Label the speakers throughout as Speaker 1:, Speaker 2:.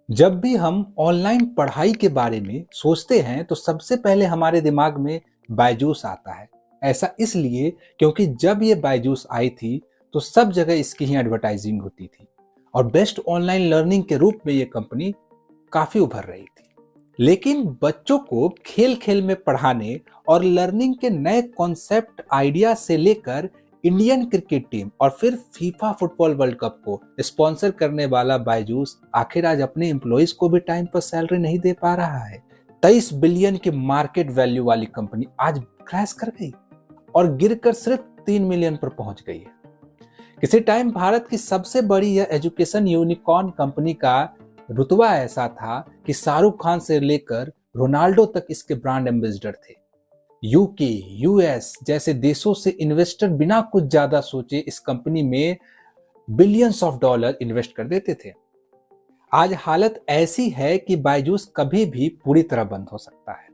Speaker 1: जब भी हम ऑनलाइन पढ़ाई के बारे में सोचते हैं तो सबसे पहले हमारे दिमाग में बायजूस आता है। ऐसा इसलिए क्योंकि जब ये बायजूस आई थी तो सब जगह इसकी ही एडवर्टाइजिंग होती थी और बेस्ट ऑनलाइन लर्निंग के रूप में ये कंपनी काफी उभर रही थी। लेकिन बच्चों को खेल खेल में पढ़ाने और लर्निंग के नए कॉन्सेप्ट आइडिया से लेकर इंडियन क्रिकेट टीम और फिर फीफा फुटबॉल वर्ल्ड कप को स्पॉन्सर करने वाला बायजूस आखिर आज अपने एम्प्लॉइज को भी टाइम पर सैलरी नहीं दे पा रहा है। 23 बिलियन की मार्केट वैल्यू वाली कंपनी आज क्रैश कर गई और गिरकर सिर्फ 3 मिलियन पर पहुंच गई है। किसी टाइम भारत की सबसे बड़ी यह एजुकेशन यूनिकॉर्न कंपनी का रुतबा ऐसा था कि शाहरुख खान से लेकर रोनाल्डो तक इसके ब्रांड एम्बेसडर थे। यूके, यूएस जैसे देशों से इन्वेस्टर बिना कुछ ज्यादा सोचे इस कंपनी में बिलियंस ऑफ डॉलर इन्वेस्ट कर देते थे। आज हालत ऐसी है कि बायजूस कभी भी पूरी तरह बंद हो सकता है।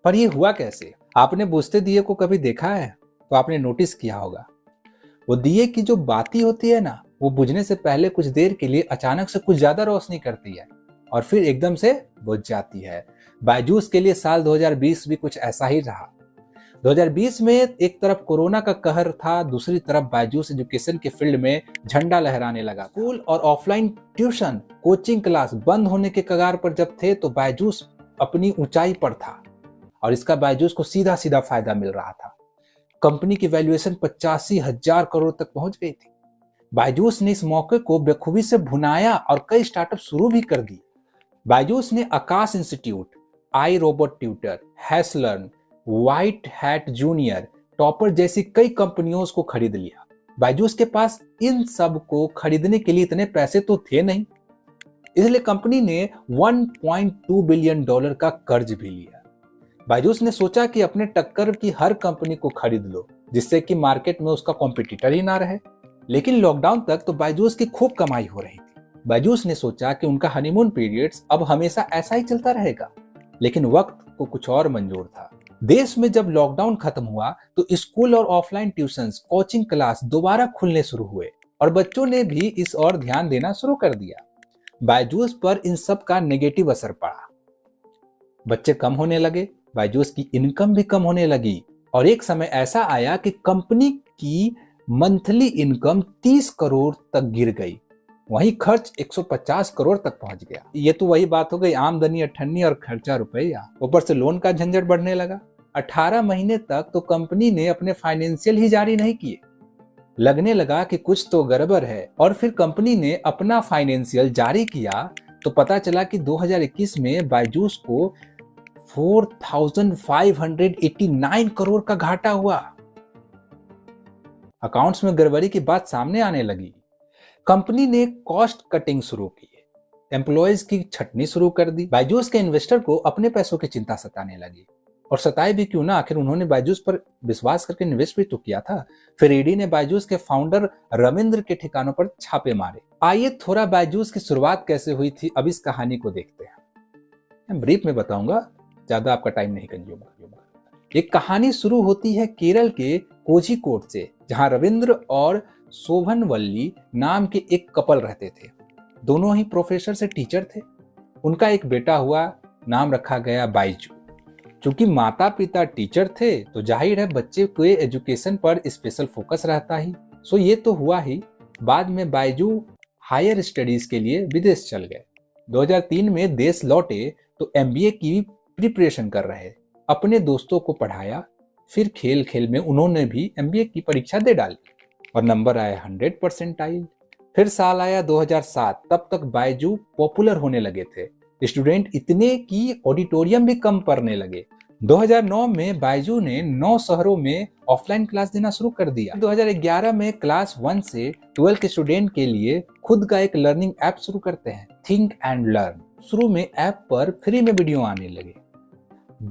Speaker 1: पर यह हुआ कैसे? आपने बुझते दिए को कभी देखा है? तो आपने नोटिस किया होगा, वो दिए की जो बाती होती है ना, वो बुझने से पहले कुछ देर के लिए अचानक से कुछ ज्यादा रोशनी करती है और फिर एकदम से बुझ जाती है। बायजूस के लिए साल 2020 भी कुछ ऐसा ही रहा। 2020 में एक तरफ कोरोना का कहर था, दूसरी तरफ बायजूस एजुकेशन के फील्ड में झंडा लहराने लगा। स्कूल और ऑफलाइन ट्यूशन कोचिंग क्लास बंद होने के कगार पर जब थे तो बायजूस अपनी ऊंचाई पर था और इसका बायजूस को सीधा सीधा फायदा मिल रहा था। कंपनी की वैल्यूएशन 85,000 करोड़ तक पहुंच गई थी। बायजूस ने इस मौके को बेखूबी से भुनाया और कई स्टार्टअप शुरू भी कर दिए। बायजूस ने Aakash institute, I robot tutor, HashLearn, white hat junior, Toppr जैसी कई कंपनियों को खरीद लिया। बायजूस के पास इन सब को खरीदने के लिए इतने पैसे तो थे नहीं, इसलिए कंपनी ने 1.2 बिलियन डॉलर का कर्ज भी लिया। बायजूस ने सोचा कि अपने टक्कर की हर कंपनी को खरीद लो जिससे कि मार्केट में उसका कॉम्पिटिटर ही ना रहे। लेकिन लॉकडाउन तक तो बायजूस की खूब कमाई हो रही थी। बायजूस ने सोचा कि उनका हनीमून पीरियड्स अब हमेशा ऐसा ही चलता रहेगा, लेकिन वक्त को कुछ और मंजूर था। देश में जब लॉकडाउन खत्म हुआ तो स्कूल और ऑफलाइन ट्यूशंस, कोचिंग क्लास दोबारा खुलने शुरू हुए और बच्चों ने भी इस ओर ध्यान देना शुरू कर दिया। बायजूस पर इन सब का नेगेटिव असर पड़ा। बच्चे कम होने लगे, बायजूस की इनकम भी कम होने लगी और एक समय ऐसा आया कि कंपनी की मंथली इनकम 30 करोड़ तक गिर गई, वहीं खर्च 150 करोड़ तक पहुंच गया। ये तो वही बात हो गई, आमदनी अठन्नी और खर्चा रुपया। ऊपर से लोन का झंझट बढ़ने लगा। 18 महीने तक तो कंपनी ने अपने फाइनेंशियल ही जारी नहीं किए। लगने लगा कि कुछ तो गड़बड़ है और फिर कंपनी ने अपना फाइनेंशियल जारी किया तो पता चला कि 2021 में बायजूस को 4,589 करोड़ का घाटा हुआ। अकाउंट्स में गड़बड़ी की बात सामने आने लगी। कंपनी ने कॉस्ट कटिंग शुरू की, एम्प्लॉयज की छटनी शुरू कर दी। बायजूस के इन्वेस्टर को अपने पैसों की चिंता सताने लगी और सताए भी क्यों ना, आखिर उन्होंने बायजूस पर विश्वास करके इन्वेस्ट भी तो किया था। फिर ईडी ने बायजूस के फाउंडर रविंद्र के ठिकानों पर छापे मारे। आइए थोड़ा बायजूस की शुरुआत कैसे हुई थी अब इस कहानी को देखते हैं। मैं ब्रीफ में बताऊंगा, ज्यादा आपका टाइम नहीं कंज्यूम करूंगा। एक कहानी शुरू होती है केरल के कोझिकोड से, जहां रविंद्र और शोभनवल्ली नाम के एक कपल रहते थे। दोनों ही प्रोफेसर से टीचर थे। उनका एक बेटा हुआ, नाम रखा गया बायजू। चूंकि माता पिता टीचर थे तो जाहिर है बच्चे के एजुकेशन पर स्पेशल फोकस रहता ही। सो ये तो हुआ ही। बाद में बायजू हायर स्टडीज के लिए विदेश चल गए। 2003 में देश लौटे तो एमबीए की प्रिपरेशन कर रहे, अपने दोस्तों को पढ़ाया। फिर खेल खेल में उन्होंने भी एमबीए की परीक्षा दे डाली और नंबर आया 100%। फिर साल आया 2007, तब तक बायजू पॉपुलर होने लगे थे। स्टूडेंट इतने की ऑडिटोरियम भी कम पड़ने लगे। 2009 में बायजू ने 9 शहरों में ऑफलाइन क्लास देना शुरू कर दिया। 2011 में क्लास 1 से 12 के स्टूडेंट के लिए खुद का एक लर्निंग ऐप शुरू करते हैं, थिंक एंड लर्न। शुरू में ऐप पर फ्री में वीडियो आने लगे।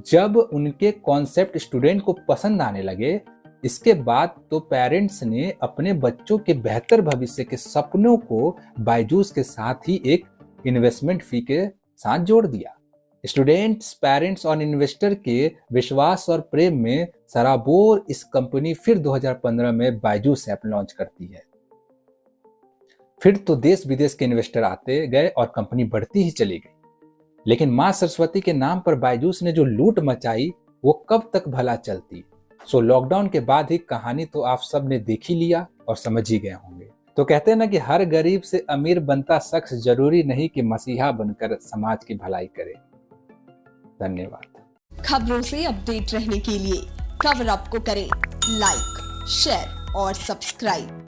Speaker 1: जब उनके कॉन्सेप्ट स्टूडेंट को पसंद आने लगे, इसके बाद तो पेरेंट्स ने अपने बच्चों के बेहतर भविष्य के सपनों को बायजूस के साथ ही एक इन्वेस्टमेंट फी के साथ जोड़ दिया। स्टूडेंट्स, पेरेंट्स और इन्वेस्टर के विश्वास और प्रेम में सराबोर इस कंपनी फिर 2015 में बायजूस ऐप लॉन्च करती है। फिर तो देश विदेश के इन्वेस्टर आते गए और कंपनी बढ़ती ही चली गई। लेकिन मां सरस्वती के नाम पर बायजूस ने जो लूट मचाई वो कब तक भला चलती। सो लॉकडाउन के बाद ही कहानी तो आप सब ने देख ही लिया और समझ ही गए होंगे। तो कहते हैं ना कि हर गरीब से अमीर बनता शख्स जरूरी नहीं कि मसीहा बनकर समाज की भलाई करे। धन्यवाद।
Speaker 2: खबरों से अपडेट रहने के लिए कवर अप को करें लाइक, शेयर और सब्सक्राइब।